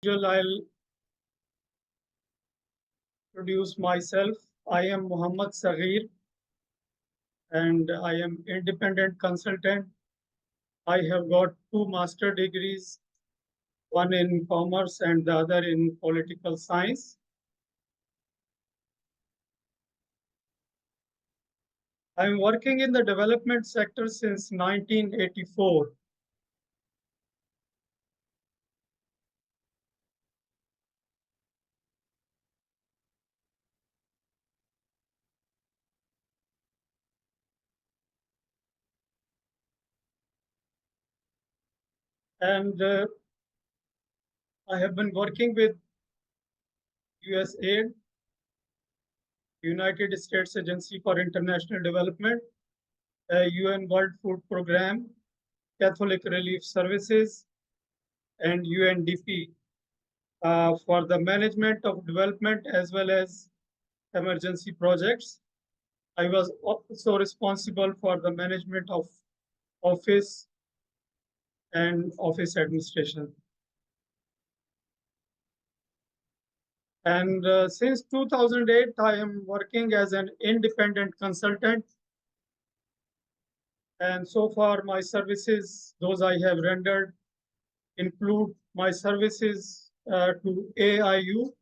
I'll introduce myself. I am Muhammad Saghir and I am independent consultant. I have got two master degrees, one in commerce and the other in political science. I'm working in the development sector since 1984. And I have been working with USAID, United States Agency for International Development, UN World Food Program, Catholic Relief Services, and UNDP for the management of development as well as emergency projects. I was also responsible for the management of office and office administration. And since 2008, I am working as an independent consultant. And so far, my services, those I have rendered, include my services to AIU.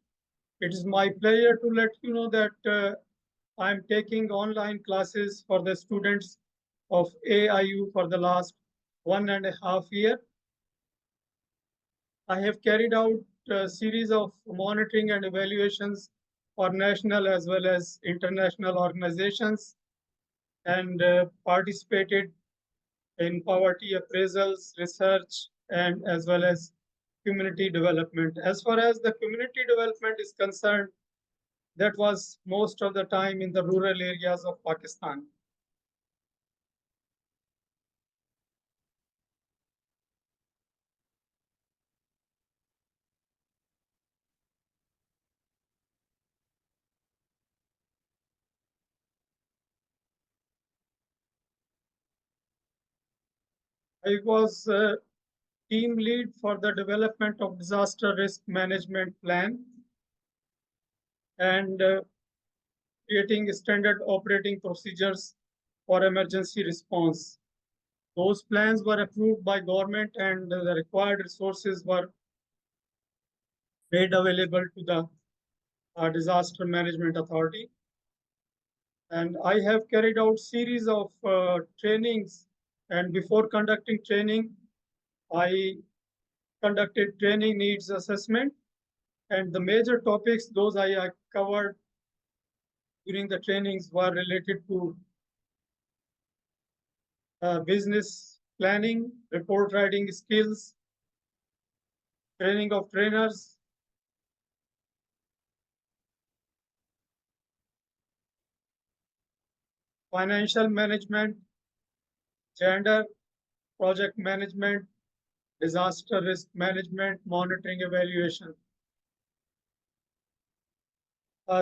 It is my pleasure to let you know that I'm taking online classes for the students of AIU for the last 1.5 years. I have carried out a series of monitoring and evaluations for national as well as international organizations and participated in poverty appraisals, research, and as well as community development. As far as the community development is concerned, that was most of the time in the rural areas of Pakistan. I was team lead for the development of disaster risk management plan and creating standard operating procedures for emergency response. Those plans were approved by government and the required resources were made available to the Disaster Management Authority. And I have carried out series of trainings, and before conducting training, I conducted training needs assessment, and the major topics those I covered during the trainings were related to business planning, report writing skills, training of trainers, financial management, gender, project management, disaster risk management, monitoring evaluation.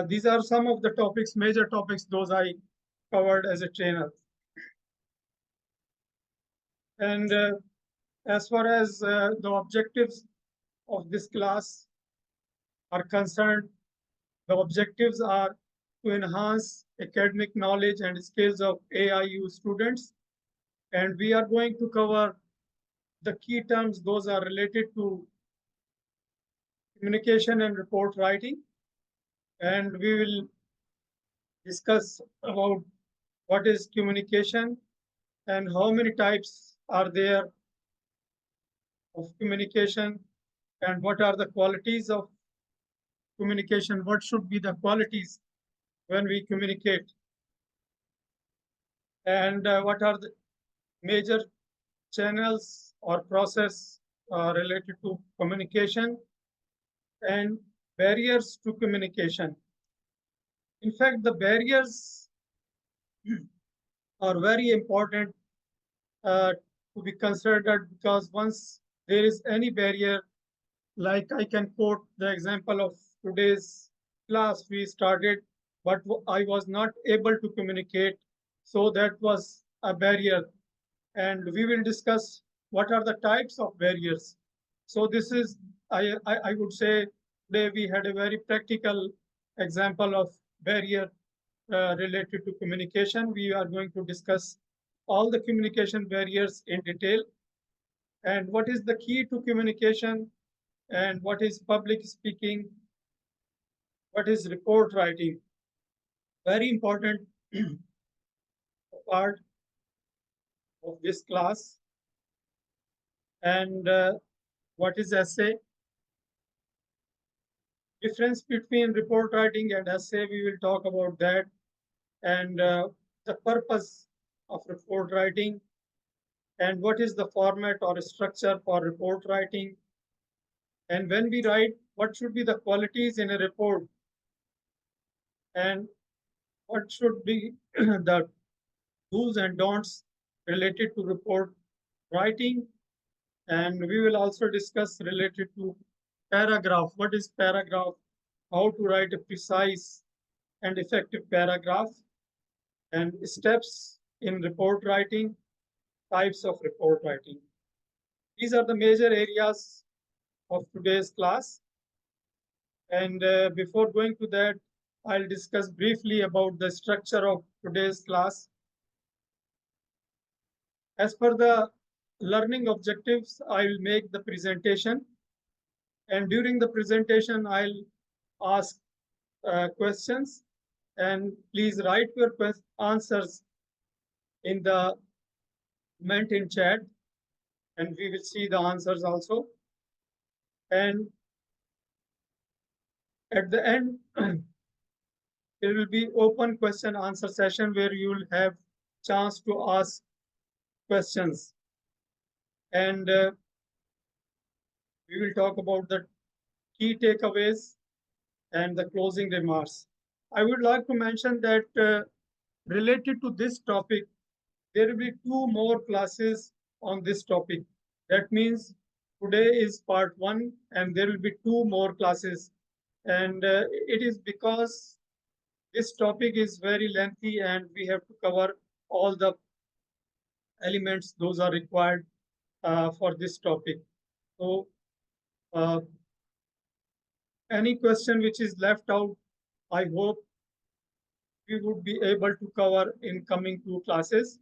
These are some of the topics, major topics, those I covered as a trainer. And as far as the objectives of this class are concerned, the objectives are to enhance academic knowledge and skills of AIU students. And we are going to cover the key terms, those are related to communication and report writing. And we will discuss about what is communication and how many types are there of communication and what are the qualities of communication, what should be the qualities when we communicate, and what are the major channels or process related to communication and barriers to communication. In fact, the barriers are very important to be considered because once there is any barrier, like I can quote the example of today's class, we started, but I was not able to communicate. So that was a barrier. And we will discuss what are the types of barriers. So this is, I would say, today we had a very practical example of barrier related to communication. We are going to discuss all the communication barriers in detail and what is the key to communication and what is public speaking, what is report writing. Very important part of this class. And what is essay? Difference between report writing and essay, we will talk about that. And the purpose of report writing and what is the format or structure for report writing. And when we write, what should be the qualities in a report and what should be the do's and don'ts related to report writing. And we will also discuss related to paragraph. What is paragraph? How to write a precise and effective paragraph and steps in report writing, types of report writing. These are the major areas of today's class. And before going to that, I'll discuss briefly about the structure of today's class. As per the learning objectives, I'll make the presentation. And during the presentation, I'll ask questions. And please write your answers in the comment in chat. And we will see the answers also. And at the end, there will be open question answer session where you will have chance to ask questions. And we will talk about the key takeaways and the closing remarks. I would like to mention that related to this topic, there will be two more classes on this topic. That means today is part 1 and there will be two more classes. And it is because this topic is very lengthy and we have to cover all the elements those are required for this topic. So any question which is left out, I hope we would be able to cover in coming two classes.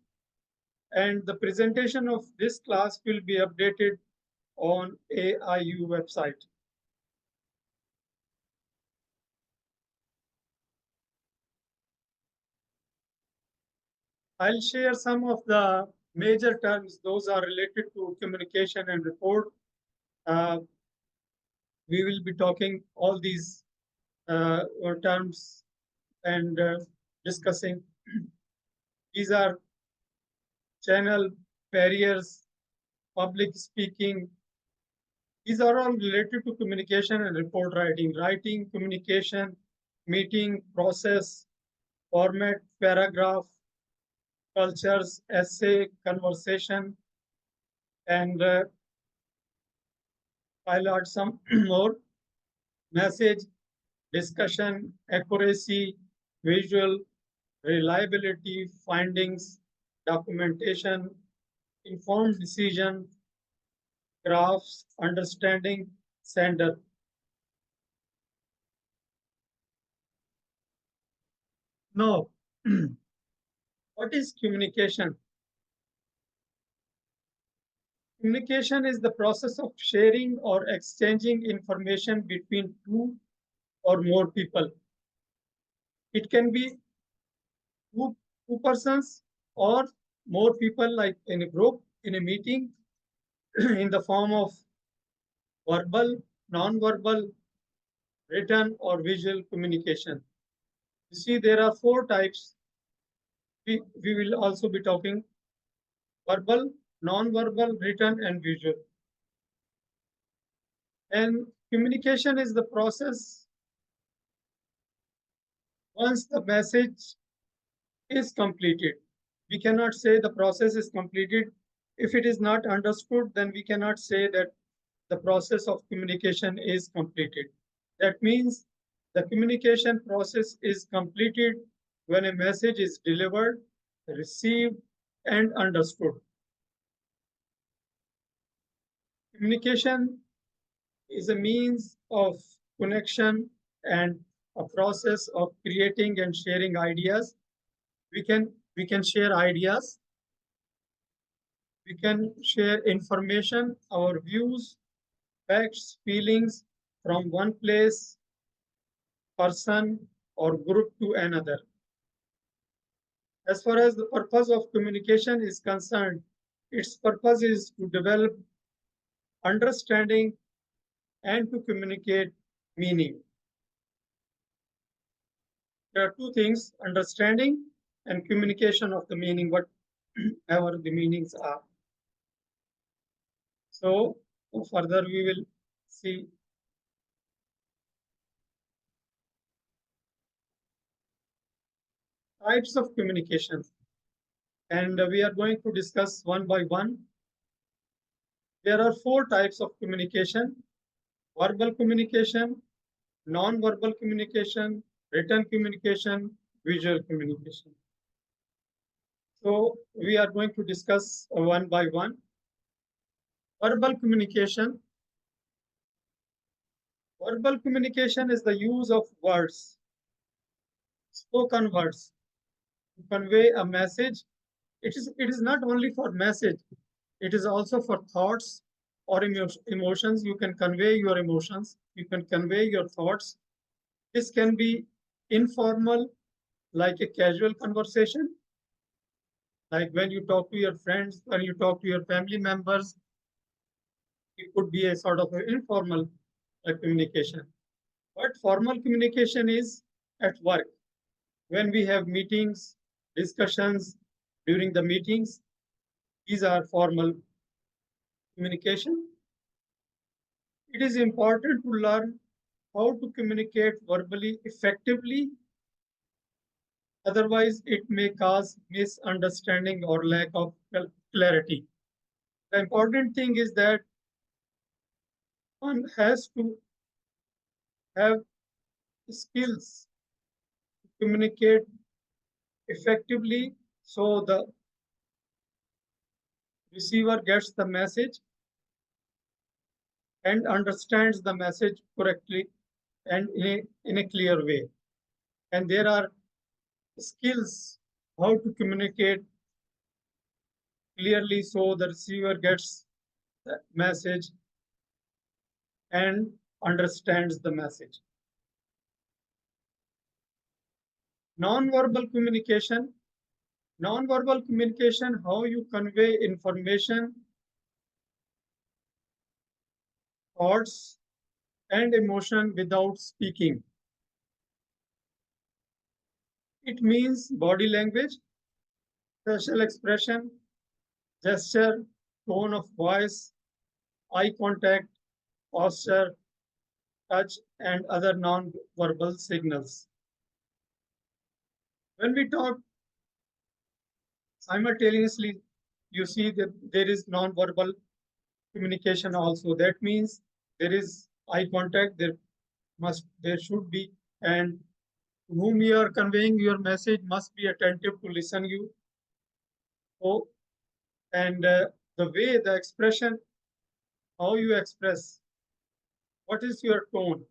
And the presentation of this class will be updated on AIU website. I'll share some of the major terms. Those are related to communication and report. We will be talking all these terms and discussing. These are channel barriers, public speaking. These are all related to communication and report writing. Writing, communication, meeting, process, format, paragraph, cultures, essay, conversation, and I'll add some more. Message, discussion, accuracy, visual, reliability, findings, documentation, informed decision, graphs, understanding, sender. Now, what is communication? Communication is the process of sharing or exchanging information between two or more people. It can be two persons or more people, like in a group, in a meeting, in the form of verbal, non-verbal, written, or visual communication. You see, there are four types. We will also be talking verbal, non-verbal, written, and visual. And communication is the process once the message is completed. We cannot say the process is completed. If it is not understood, then we cannot say that the process of communication is completed. That means the communication process is completed when a message is delivered, received, and understood. Communication is a means of connection and a process of creating and sharing ideas. We can share ideas, we can share information, our views, facts, feelings from one place, person, or group to another. As far as the purpose of communication is concerned, its purpose is to develop understanding and to communicate meaning. There are two things, understanding and communication of the meaning, whatever the meanings are. So further we will see types of communication, and we are going to discuss one by one. There are four types of communication: verbal communication, non-verbal communication, written communication, visual communication. So we are going to discuss one by one. Verbal communication. Verbal communication is the use of words, spoken words, to convey a message. It is not only for message, it is also for thoughts or emotions. You can convey your emotions, you can convey your thoughts. This can be informal, like a casual conversation, like when you talk to your friends, when you talk to your family members. It could be a sort of an informal communication. But formal communication is at work, when we have meetings, discussions. During the meetings, these are formal communication. It is important to learn how to communicate verbally effectively. Otherwise, it may cause misunderstanding or lack of clarity. The important thing is that one has to have skills to communicate effectively so the receiver gets the message and understands the message correctly and in a clear way. And there are skills how to communicate clearly so the receiver gets the message and understands the message. Non-verbal communication. Non-verbal communication, how you convey information, thoughts, and emotion without speaking. It means body language, facial expression, gesture, tone of voice, eye contact, posture, touch, and other non-verbal signals. When we talk simultaneously, you see that there is non-verbal communication also. That means there is eye contact, there should be, and whom you are conveying your message must be attentive to listen you. So, and the way, the expression, how you express, what is your tone,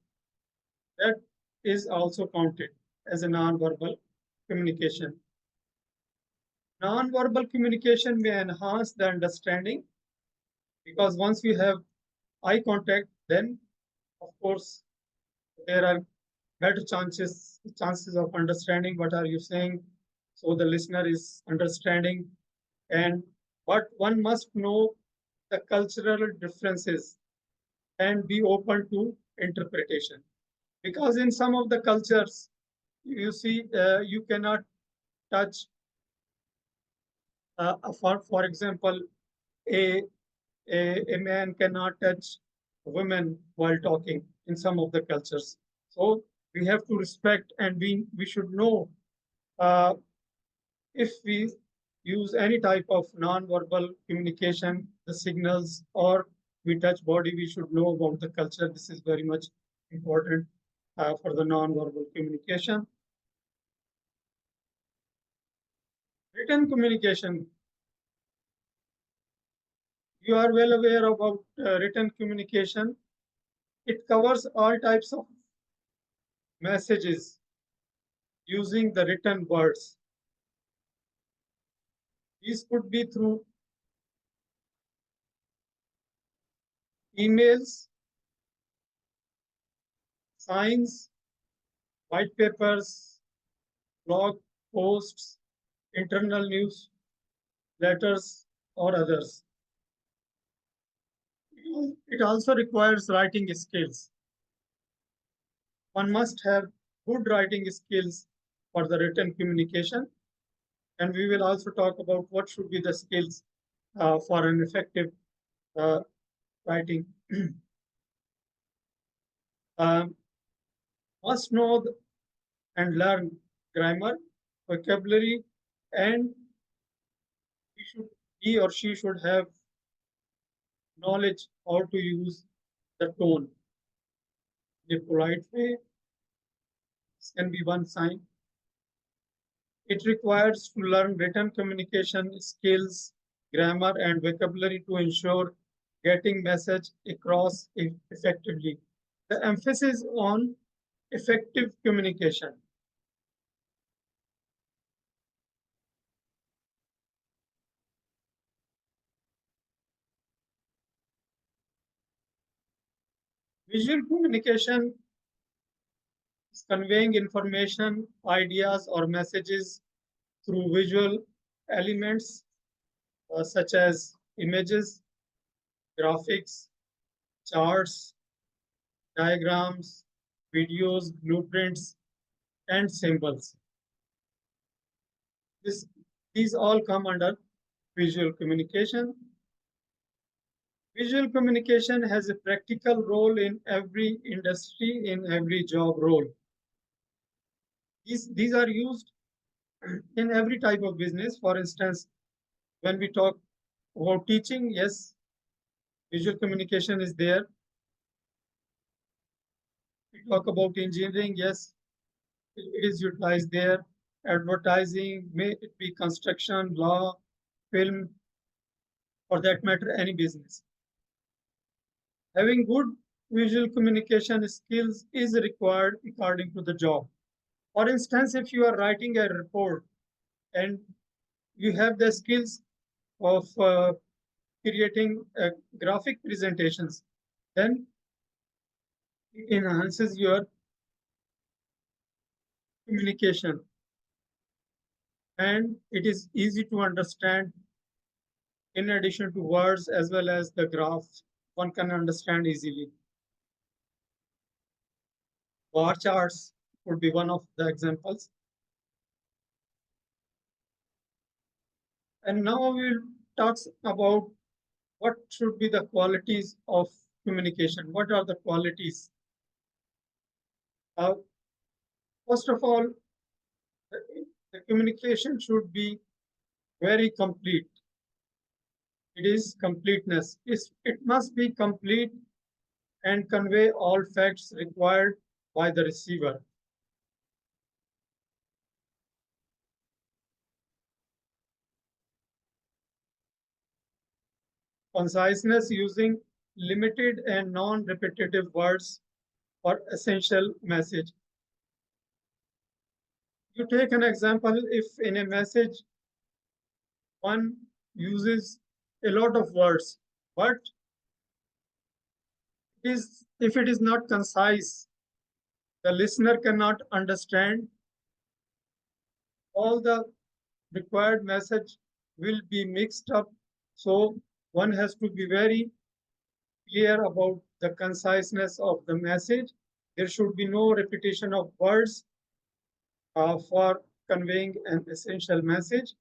that is also counted as a non-verbal communication. Non-verbal communication may enhance the understanding, because once we have eye contact, then of course there are better chances of understanding what are you saying. So the listener is understanding, and but one must know the cultural differences and be open to interpretation, because in some of the cultures you see you cannot touch for example a, a man cannot touch women while talking in some of the cultures. So we have to respect, and we should know uh, if we use any type of non-verbal communication, the signals, or we touch body, we should know about the culture. This is very much important for the non-verbal communication. Written communication. You are well aware about written communication. It covers all types of messages using the written words. These could be through emails, signs, white papers, blog posts, internal news letters, or others. It also requires writing skills. One must have good writing skills for the written communication, and we will also talk about what should be the skills for an effective uh, writing. um, must know and learn grammar, vocabulary, and he or she should have knowledge how to use the tone in a polite way. This can be one sign. It requires to learn written communication skills, grammar, and vocabulary to ensure getting message across effectively. The emphasis on effective communication. Visual communication is conveying information, ideas, or messages through visual elements such as images, graphics, charts, diagrams, videos, blueprints, and symbols. This, these all come under visual communication. Visual communication has a practical role in every industry, in every job role. These are used in every type of business. For instance, when we talk about teaching, yes, visual communication is there. We talk about engineering, yes, it is utilized there. Advertising, may it be construction, law, film, for that matter, any business. Having good visual communication skills is required according to the job. For instance, if you are writing a report and you have the skills of creating graphic presentations, then it enhances your communication and it is easy to understand. In addition to words as well as the graph, one can understand easily. Bar charts would be one of the examples. And now we will talk about what should be the qualities of communication. What are the qualities? Uh, First of all, the communication should be very complete. It is completeness. It must be complete and convey all facts required by the receiver. Conciseness using limited and non-repetitive words for essential message. You take an example, if in a message one uses a lot of words, but if it is not concise, the listener cannot understand. All the required message will be mixed up. So one has to be very clear about the conciseness of the message. There should be no repetition of words for conveying an essential message.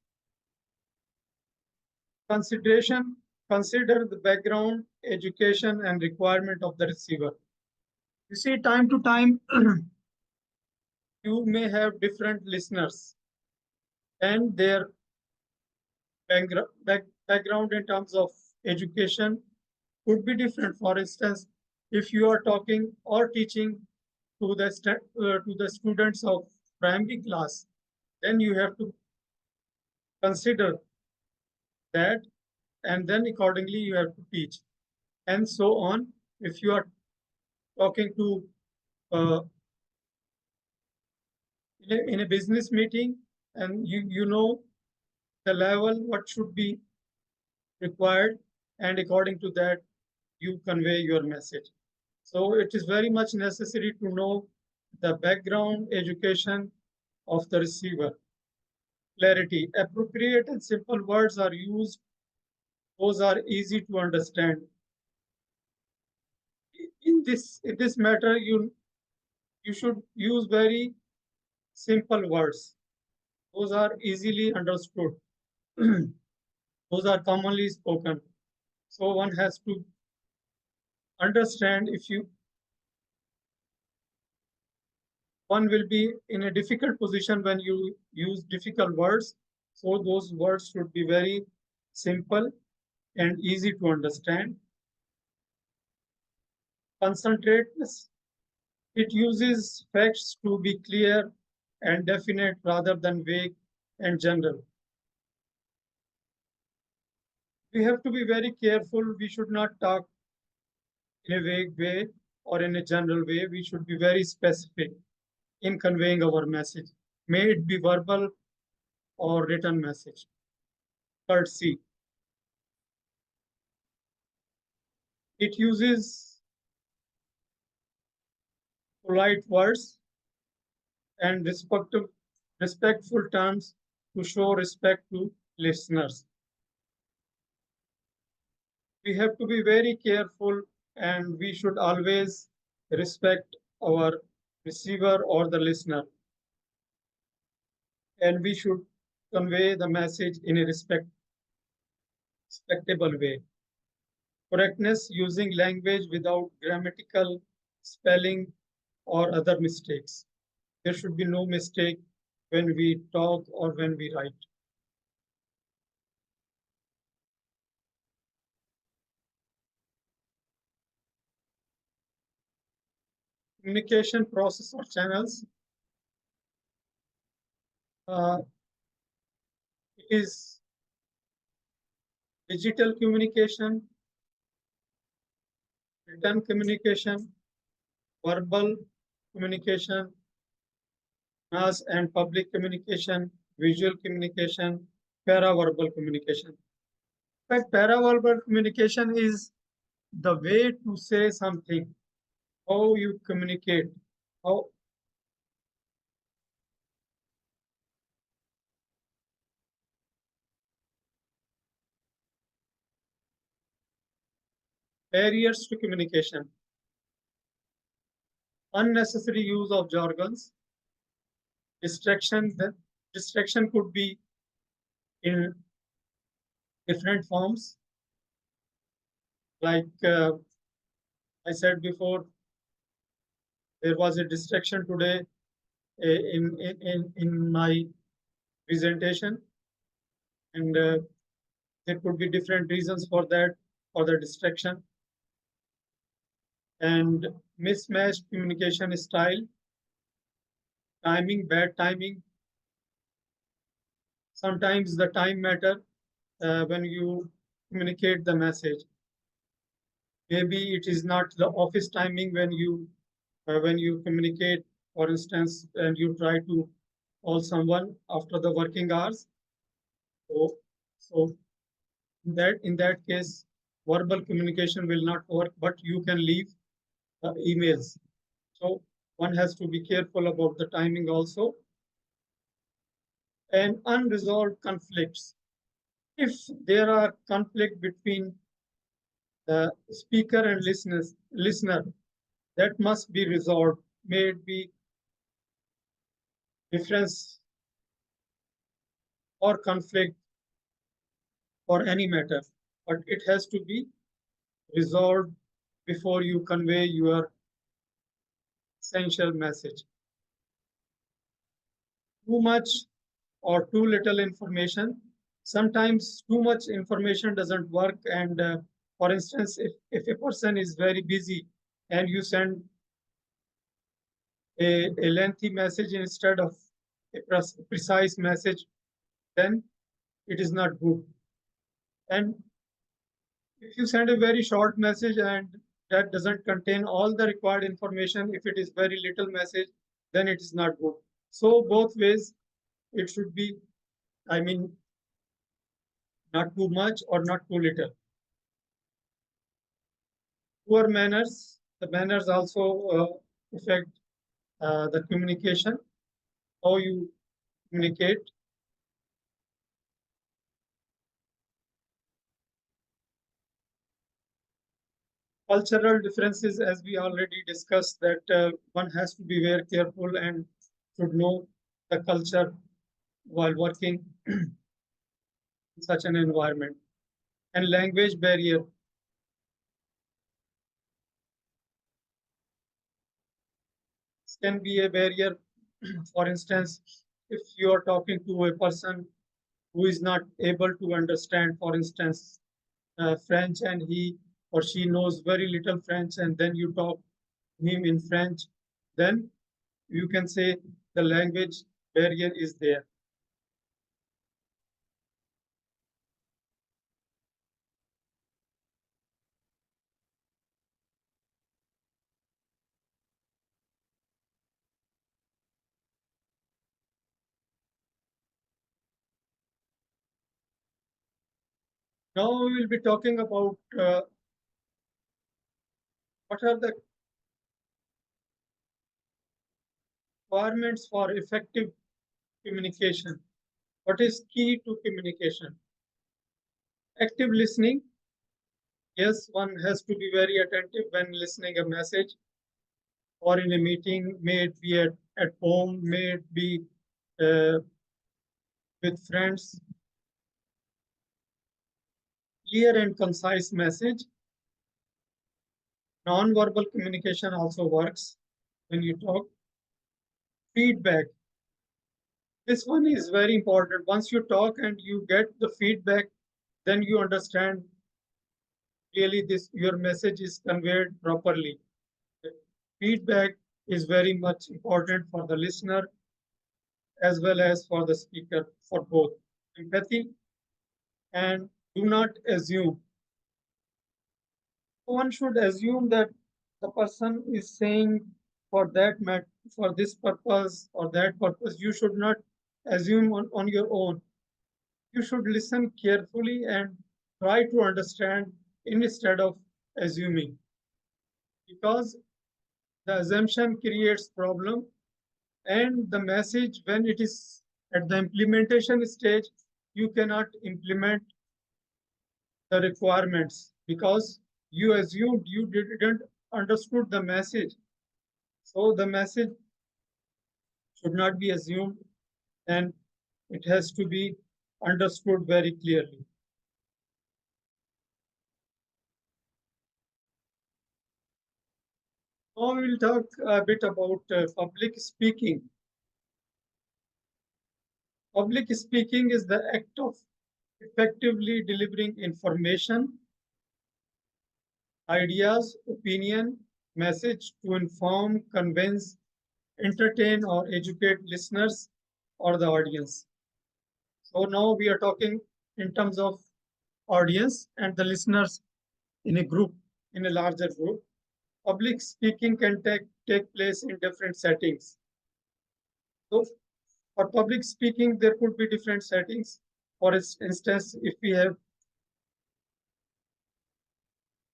Consideration, consider the background, education, and requirement of the receiver. You see, time to time, you may have different listeners and their background in terms of education could be different. For instance, if you are talking or teaching to the students of primary class, then you have to consider that, and then accordingly you have to teach, and so on. If you are talking to uh, in a business meeting, and you know the level what should be required, and according to that you convey your message. So it is very much necessary to know the background education of the receiver. Clarity, appropriate and simple words are used, those are easy to understand. In this matter, you should use very simple words, those are easily understood. Those are commonly spoken. So one has to understand, if you one will be in a difficult position when you use difficult words. So those words should be very simple and easy to understand. Concentrateness, it uses facts to be clear and definite rather than vague and general. We have to be very careful. We should not talk in a vague way or in a general way. We should be very specific in conveying our message. May it be verbal or written message. Courtesy, it uses polite words and respectful terms to show respect to listeners. We have to be very careful, and we should always respect our receiver or the listener, and we should convey the message in a respectable way. Correctness, using language without grammatical, spelling, or other mistakes. There should be no mistake when we talk or when we write. Communication process or channels. Uh, it is digital communication, written communication, verbal communication, mass and public communication, visual communication, paraverbal communication. But paraverbal communication is the way to say something, how you communicate, how barriers to communication, unnecessary use of jargons, distraction. The distraction could be in different forms, like I said before, there was a distraction today in my presentation, and there could be different reasons for that, for the distraction. And mismatched communication style, timing, bad timing. Sometimes the time matter when you communicate the message. Maybe it is not the office timing when you communicate, for instance, and you try to call someone after the working hours. So, so in that case, verbal communication will not work, but you can leave emails. So one has to be careful about the timing also. And unresolved conflicts. If there are conflict between the speaker and listener, that must be resolved. May it be difference or conflict or any matter, but it has to be resolved before you convey your essential message. Too much or too little information. Sometimes too much information doesn't work. And for instance, if a person is very busy and you send a lengthy message instead of a precise message, then it is not good. And if you send a very short message and that doesn't contain all the required information. If it is very little message, then it is not good. So both ways it should be, I mean, not too much or not too little. Poor manners, the manners also affect the communication, how you communicate. Cultural differences, as we already discussed, that one has to be very careful and should know the culture while working in such an environment. And language barrier. This can be a barrier. For instance, if you are talking to a person who is not able to understand, for instance, French, and he or she knows very little French, and then you talk to him in French, then you can say the language barrier is there. Now we will be talking about what are the requirements for effective communication. What is key to communication? Active listening. Yes, one has to be very attentive when listening a message or in a meeting, may it be at home, may it be uh, with friends. Clear and concise message. Non-verbal communication also works when you talk. Feedback. This one is very important. Once you talk and you get the feedback, then you understand clearly this your message is conveyed properly. Feedback is very much important for the listener as well as for the speaker, for both. Empathy, and do not assume. One should assume that the person is saying for for this purpose or that purpose. You should not assume on your own. You should listen carefully and try to understand instead of assuming, because the assumption creates problem, and the message, when it is at the implementation stage, you cannot implement the requirements because you assumed, you didn't understood the message. So the message should not be assumed, and it has to be understood very clearly. Now we will talk a bit about public speaking. Public speaking is the act of effectively delivering information, ideas, opinion, message to inform, convince, entertain, or educate listeners or the audience. So now we are talking in terms of audience and the listeners in a group, in a larger group. Public speaking can take place in different settings. So for public speaking, there could be different settings. For instance, if we have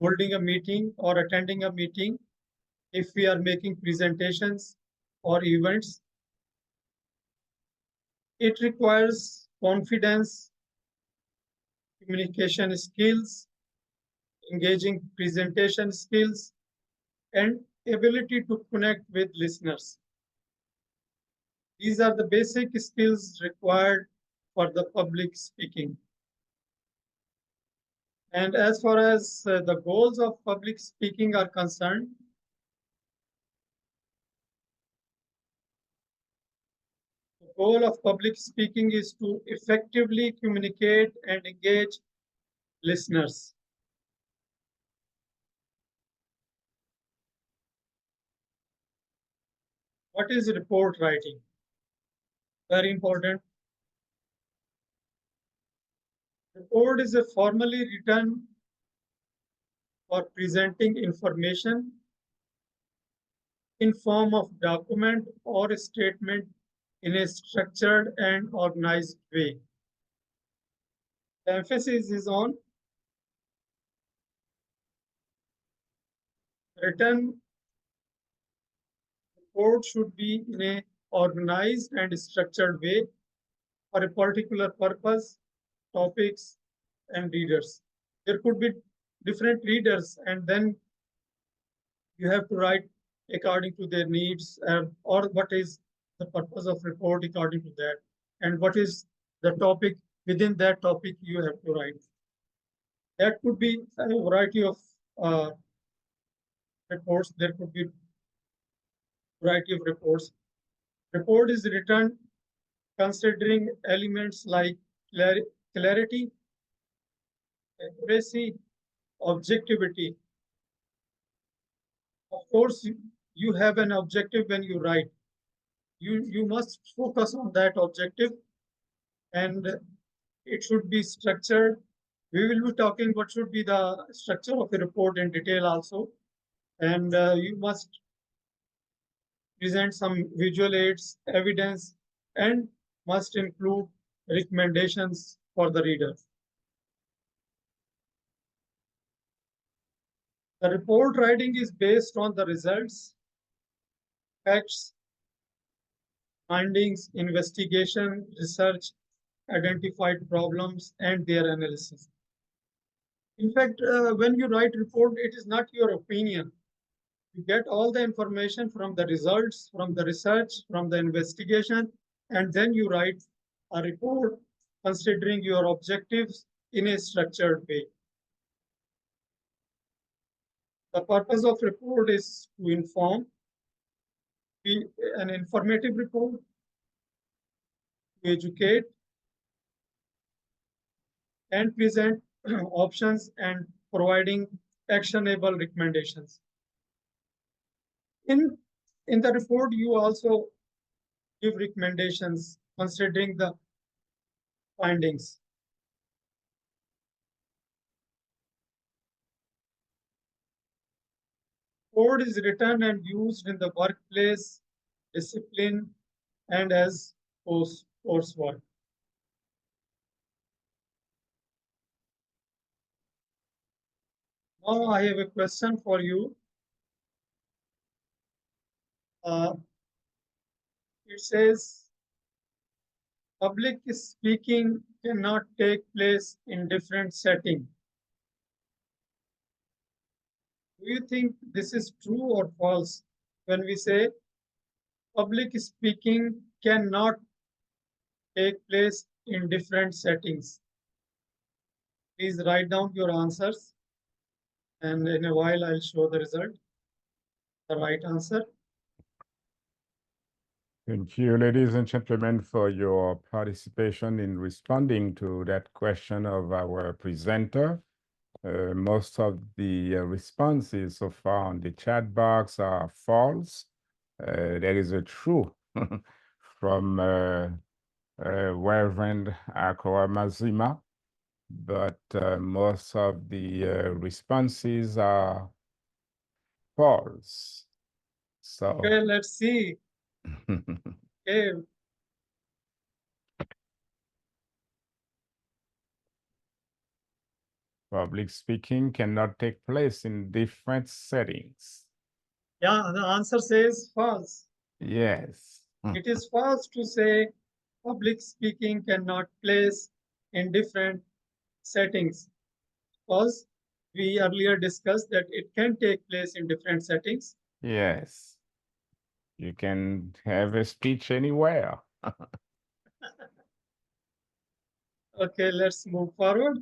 holding a meeting or attending a meeting, if we are making presentations or events, it requires confidence, communication skills, engaging presentation skills, and ability to connect with listeners. These are the basic skills required for the public speaking. And as far as the goals of public speaking are concerned, the goal of public speaking is to effectively communicate and engage listeners. What is report writing? Very important. Report is a formally written for presenting information in form of document or a statement in a structured and organized way. The emphasis is on written report should be in a organized and structured way for a particular purpose, topics, and readers. There could be different readers, and then you have to write according to their needs, or what is the purpose of report according to that, and what is the topic within that topic you have to write. That could be a variety of uh, reports. There could be variety of reports. Report is written considering elements like clarity, accuracy, objectivity. Of course, you have an objective when you write. You must focus on that objective, and it should be structured. We will be talking what should be the structure of a report in detail also. And you must present some visual aids, evidence, and must include recommendations for the reader. The report writing is based on the results, facts, findings, investigation, research, identified problems, and their analysis. In fact, when you write report, it is not your opinion. You get all the information from the results, from the research, from the investigation, and then you write a report considering your objectives in a structured way. The purpose of report is to inform, be an informative report, to educate, and present options and providing actionable recommendations. In, in the report, you also give recommendations considering the findings. Code is written and used in the workplace, discipline, and as coursework. Now I have a question for you. It says, public speaking cannot take place in different settings. Do you think this is true or false when we say public speaking cannot take place in different settings? Please write down your answers, and in a while I'll show the result, the right answer. Thank you, ladies and gentlemen, for your participation in responding to that question of our presenter. Most of the responses so far on the chat box are false. There is a true from Reverend Akora Mazima, but most of the responses are false. So Okay, let's see. Okay. Public speaking cannot take place in different settings. Yeah, the answer says false. Yes. It is false to say public speaking cannot place in different settings, because we earlier discussed that it can take place in different settings. Yes. You can have a speech anywhere. Okay, let's move forward.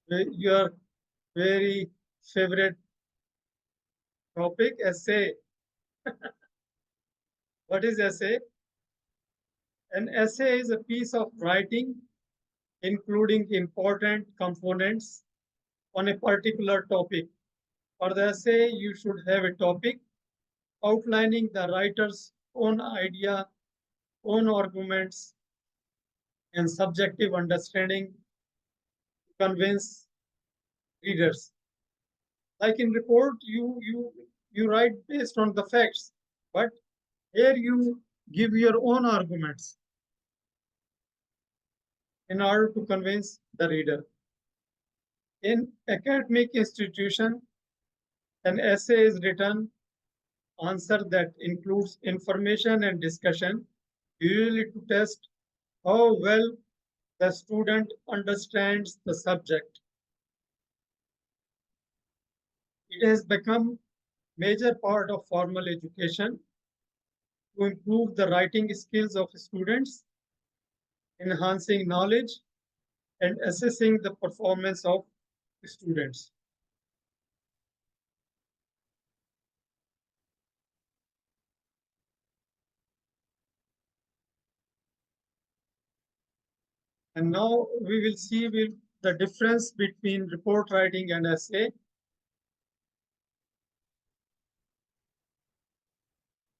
Your very favorite topic, essay. What is essay? An essay is a piece of writing including important components on a particular topic. For the essay, you should have a topic outlining the writer's own idea, own arguments, and subjective understanding to convince readers. Like in report, you write based on the facts, but here you give your own arguments in order to convince the reader. In academic institution, an essay is written answer that includes information and discussion, usually to test how well the student understands the subject. It has become major part of formal education to improve the writing skills of students, enhancing knowledge, and assessing the performance of students. And now we will see the difference between report writing and essay.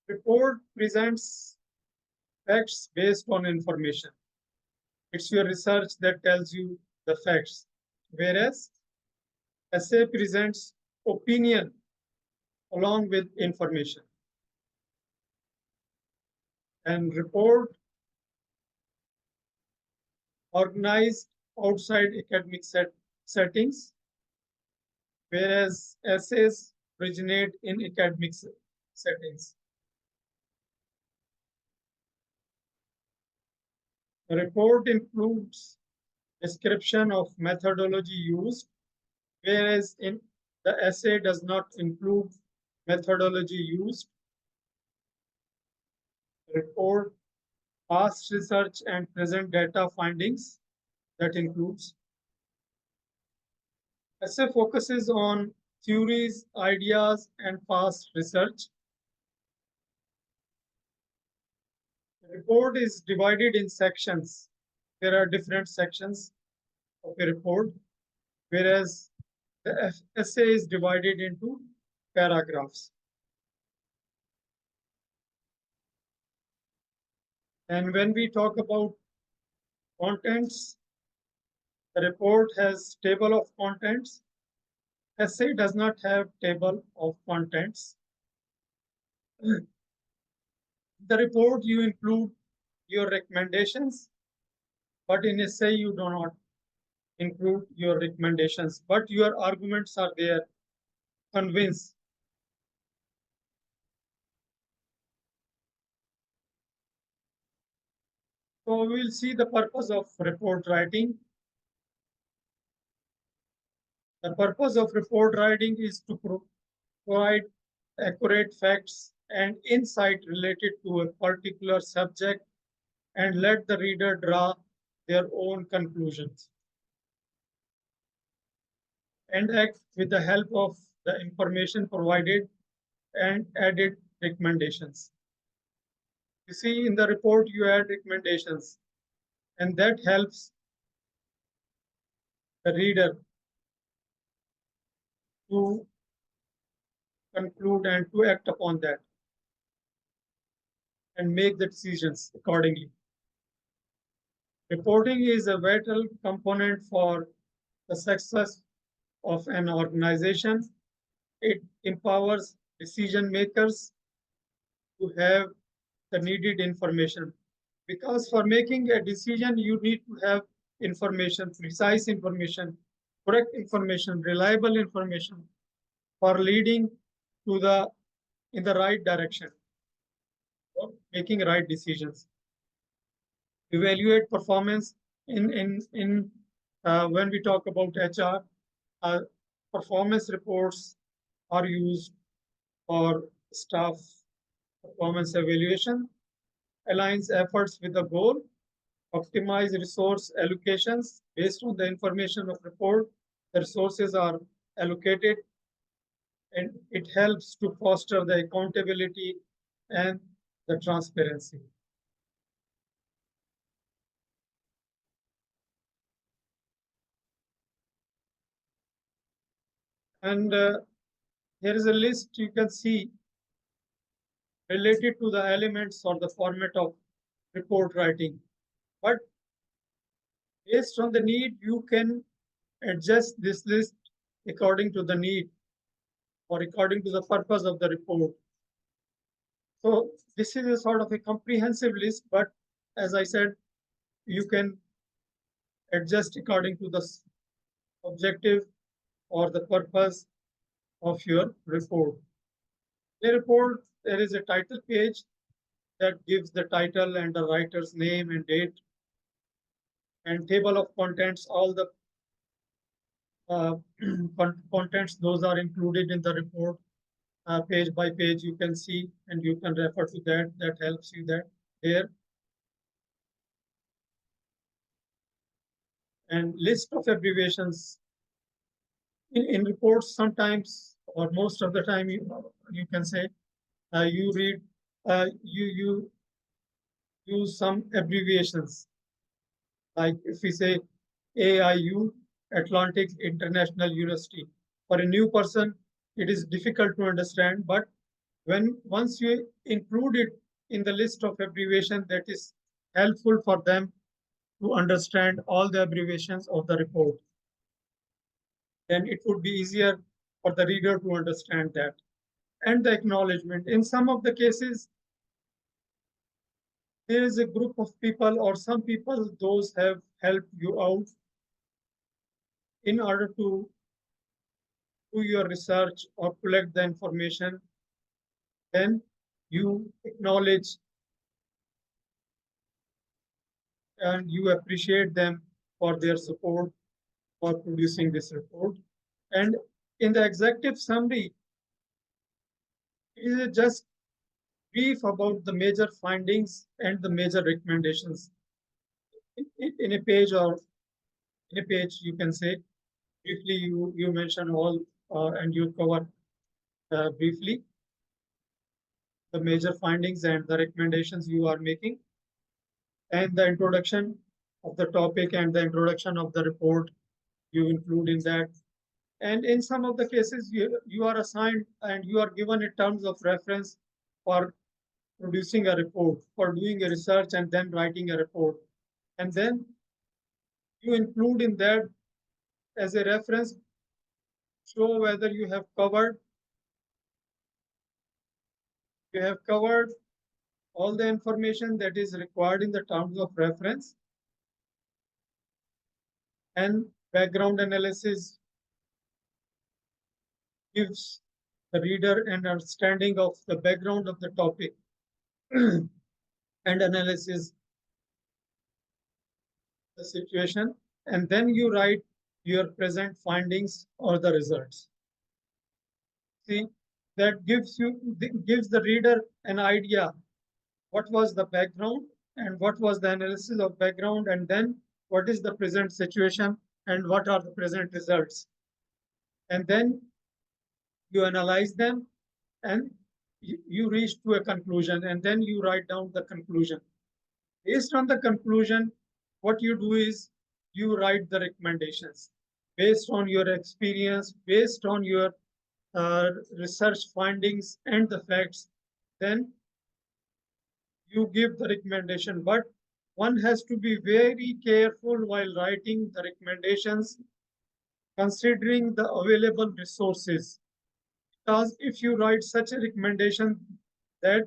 Report presents facts based on information. It's your research that tells you the facts. Whereas essay presents opinion along with information. And report organized outside academic settings, whereas essays originate in academic settings. The report includes description of methodology used, whereas in the essay does not include methodology used. Report past research and present data findings that includes. Essay focuses on theories, ideas, and past research. The report is divided in sections. There are different sections of a report, whereas the essay is divided into paragraphs. And when we talk about contents, the report has table of contents. Essay does not have table of contents. The report you include your recommendations, but in essay you do not include your recommendations, but your arguments are there. Convince. So we will see the purpose of report writing. The purpose of report writing is to provide accurate facts and insight related to a particular subject and let the reader draw their own conclusions and act with the help of the information provided and added recommendations. You see, in the report, you add recommendations, and that helps the reader to conclude and to act upon that and make the decisions accordingly. Reporting is a vital component for the success of an organization. It empowers decision makers to have the needed information. Because for making a decision, you need to have information, precise information, correct information, reliable information for leading to the in the right direction for making right decisions. Evaluate performance in when we talk about HR, performance reports are used for staff performance evaluation, aligns efforts with the goal, optimize resource allocations based on the information of report. The resources are allocated, and it helps to foster the accountability and the transparency. And here is a list you can see related to the elements or the format of report writing. But Based on the need, you can adjust this list according to the need or according to the purpose of the report. So this is a sort of a comprehensive list, but as I said, you can adjust according to the objective or the purpose of your report. The report, there is a title page that gives the title and the writer's name and date, and table of contents, all the uh, contents, those are included in the report. Page by page you can see and you can refer to that. That helps you that there. And list of abbreviations in reports, sometimes or most of the time you can say you read you use some abbreviations, like if we say AIU, Atlantic International University. For a new person, it is difficult to understand, but once you include it in the list of abbreviation, that is helpful for them to understand all the abbreviations of the report. Then it would be easier for the reader to understand that. And the acknowledgement. In some of the cases, there is a group of people or some people, those have helped you out in order to do your research or collect the information. Then you acknowledge and you appreciate them for their support for producing this report. And in the executive summary, it is just brief about the major findings and the major recommendations. In a page or in a page, you can say briefly, you mention all and you cover briefly the major findings and the recommendations you are making, and the introduction of the topic and the introduction of the report you include in that. And in some of the cases, you are assigned and you are given a terms of reference for producing a report, for doing a research and then writing a report. And then you include in that as a reference, show whether you have covered all the information that is required in the terms of reference, and background analysis gives the reader an understanding of the background of the topic and analysis the situation, and then you write your present findings or the results. See, that gives the reader an idea what was the background and what was the analysis of background, and then what is the present situation and what are the present results. And then you analyze them and you reach to a conclusion, and then you write down the conclusion. Based on the conclusion, what you do is you write the recommendations based on your experience, based on your research findings and the facts. Then you give the recommendation, but one has to be very careful while writing the recommendations, considering the available resources. Because if you write such a recommendation that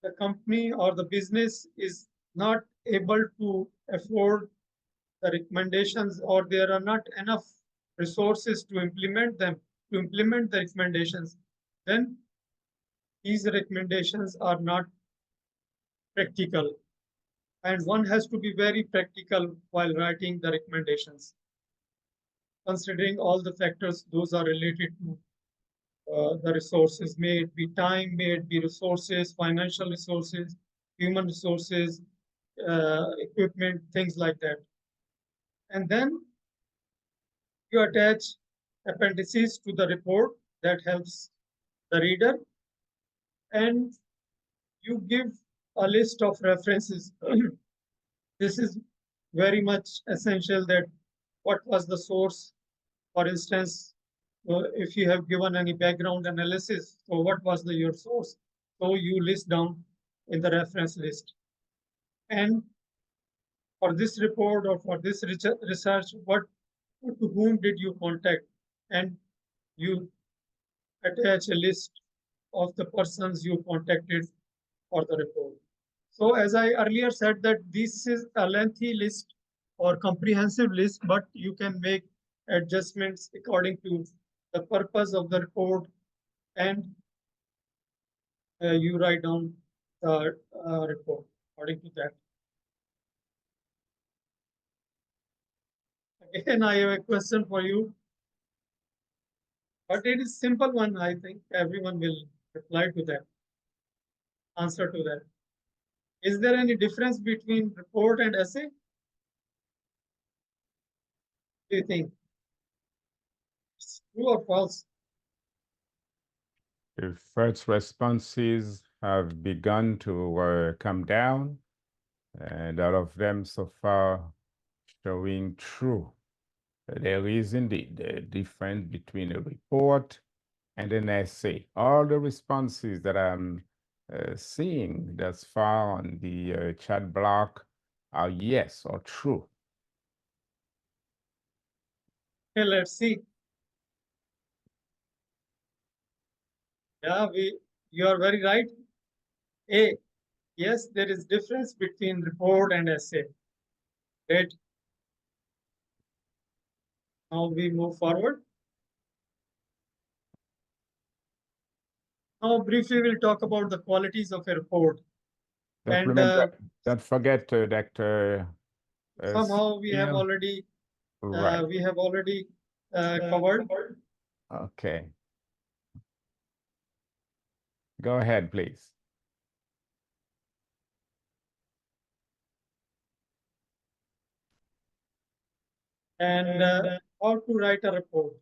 the company or the business is not able to afford the recommendations, or there are not enough resources to implement them, to implement the recommendations, then these recommendations are not practical. And one has to be very practical while writing the recommendations, considering all the factors those are related to the resources, may it be time, may it be resources, financial resources, human resources, equipment, things like that. And then you attach appendices to the report that helps the reader, and you give a list of references. This is very much essential, that what was the source. For instance, if you have given any background analysis, so what was your source? So you list down in the reference list. And for this report or for this research, what to whom did you contact? And you attach a list of the persons you contacted for the report. So as I earlier said that this is a lengthy list or comprehensive list, but you can make adjustments according to the purpose of the report, and you write down the report according to that. Again, I have a question for you, but it is simple one. I think everyone will reply to that, answer to that. Is there any difference between report and essay? Do you think it's true or false? The first responses have begun to come down, and all of them so far showing true. There is indeed a difference between a report and an essay. All the responses that I'm seeing thus far on the chat block are yes or true. Okay, let's see. Yeah, you are very right. A, yes, there is difference between report and essay. Great. Now we move forward. Now briefly we'll talk about the qualities of a report. Don't And remember, don't forget, Dr. somehow we have Steele. already Right. covered. Okay. Go ahead, please. And how to write a report.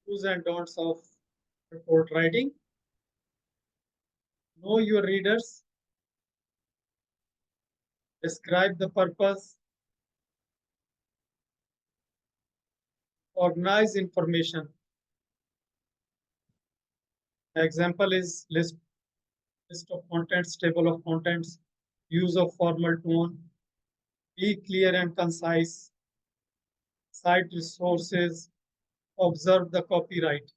Do's and don'ts of report writing. Know your readers. Describe the purpose. Organize information. Example is list of contents, table of contents, use of formal tone, be clear and concise, cite resources, observe the copyright.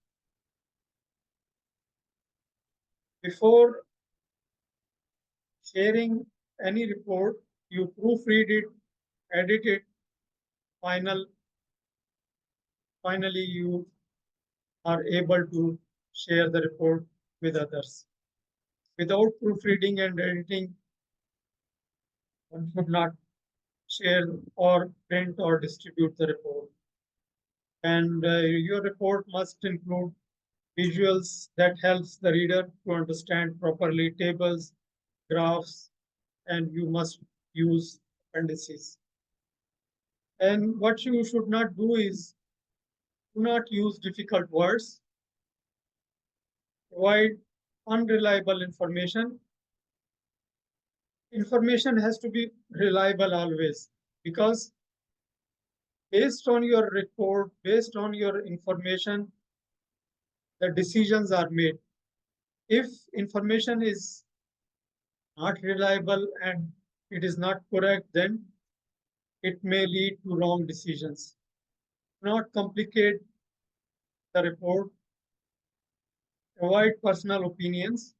Before sharing any report, you proofread it, edit it, finally you are able to share the report with others. Without proofreading and editing, one should not share or print or distribute the report. And your report must include visuals that helps the reader to understand properly tables, graphs, and you must use appendices. And what you should not do is do not use difficult words, avoid unreliable information. Information has to be reliable always, because based on your report, based on your information, the decisions are made. If information is not reliable and it is not correct, then it may lead to wrong decisions. Not complicate the report. Avoid personal opinions,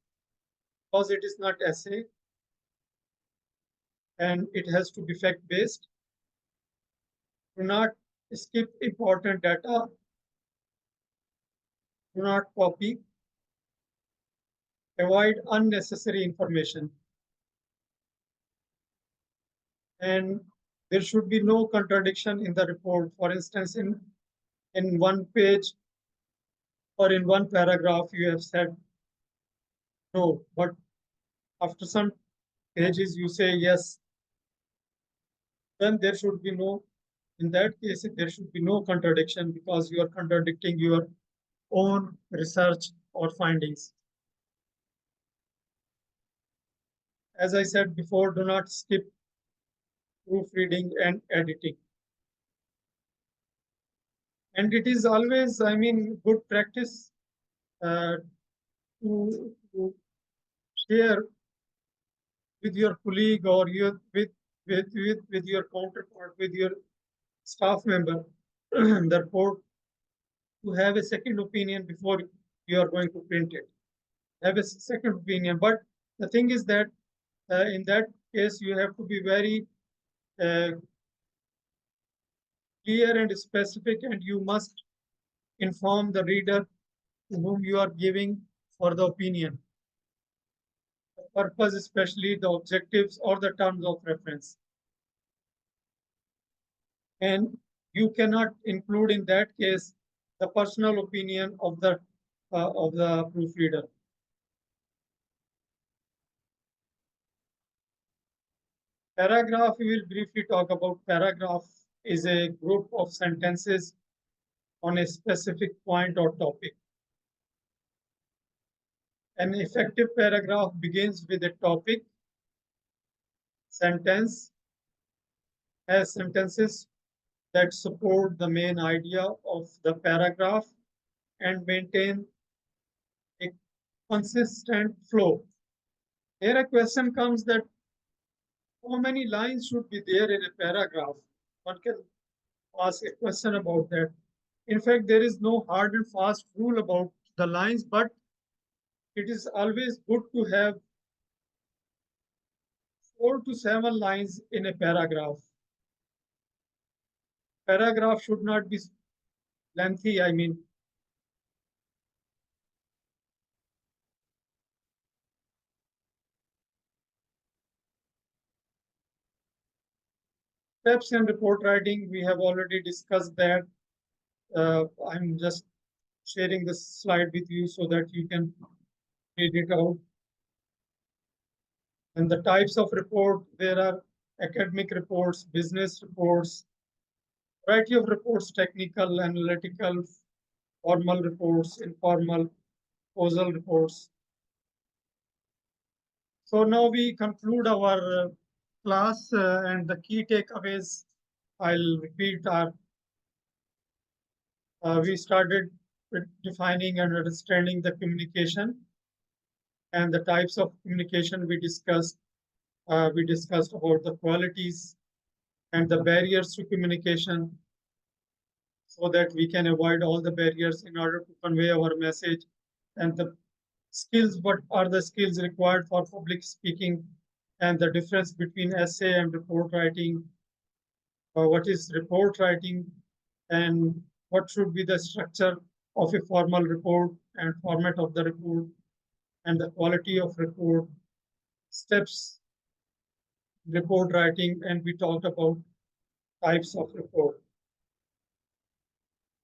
because it is not essay and it has to be fact based. Do not skip important data. Do not copy. Avoid unnecessary information. And there should be no contradiction in the report. For instance, in one page or in one paragraph, you have said no, but after some pages you say yes, then there should be no, in that case, there should be no contradiction, because you are contradicting your own research or findings. As I said before, do not skip proofreading and editing. And it is always, I mean, good practice to share with your colleague or with your counterpart, with your staff member, therefore, to have a second opinion before you are going to print it. Have a second opinion. But the thing is that in that case, you have to be very uh, clear and specific, and you must inform the reader to whom you are giving for the opinion, the purpose, especially the objectives or the terms of reference. And you cannot include in that case the personal opinion of the proofreader. Paragraph, we will briefly talk about. Paragraph is a group of sentences on a specific point or topic. An effective paragraph begins with a topic sentence, has sentences that support the main idea of the paragraph and maintain a consistent flow. Here a question comes that how many lines should be there in a paragraph? One can ask a question about that. In fact, there is no hard and fast rule about the lines, but it is always good to have 4 to 7 lines in a paragraph. Paragraph should not be lengthy, I mean. Steps in report writing, we have already discussed that. I'm just sharing this slide with you so that you can read it out. And the types of report, there are academic reports, business reports, variety of reports, technical, analytical, formal reports, informal, proposal reports. So now we conclude our class and the key takeaways. I'll repeat we started with defining and understanding the communication and the types of communication we discussed. We discussed about the qualities and the barriers to communication so that we can avoid all the barriers in order to convey our message, and the skills, what are the skills required for public speaking, and the difference between essay and report writing, what is report writing, and what should be the structure of a formal report and format of the report, and the quality of report, steps, report writing, and we talked about types of report.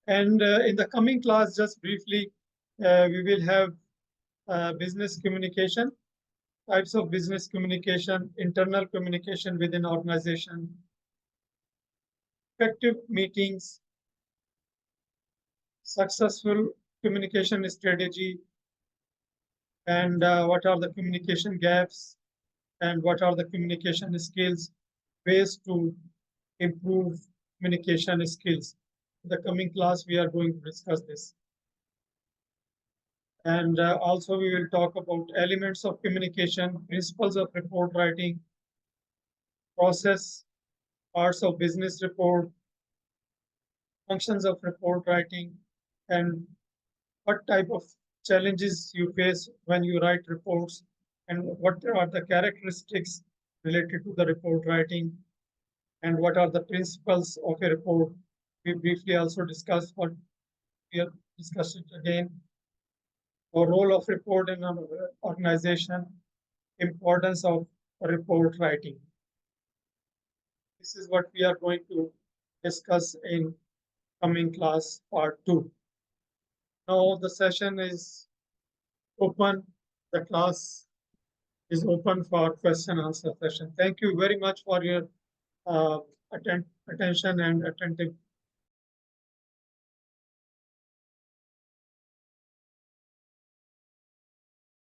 And in the coming class, just briefly, we will have business communication, types of business communication, internal communication within organization, effective meetings, successful communication strategy, and what are the communication gaps, and what are the communication skills, ways to improve communication skills. In the coming class, we are going to discuss this. And also we will talk about elements of communication, principles of report writing, process, parts of business report, functions of report writing, and what type of challenges you face when you write reports, and what are the characteristics related to the report writing, and what are the principles of a report. We briefly also discussed what we have discussed it again. The role of report in an organization, importance of report writing. This is what we are going to discuss in coming class part 2. Now the session is open. The class is open for question answer session. Thank you very much for your attention and attentive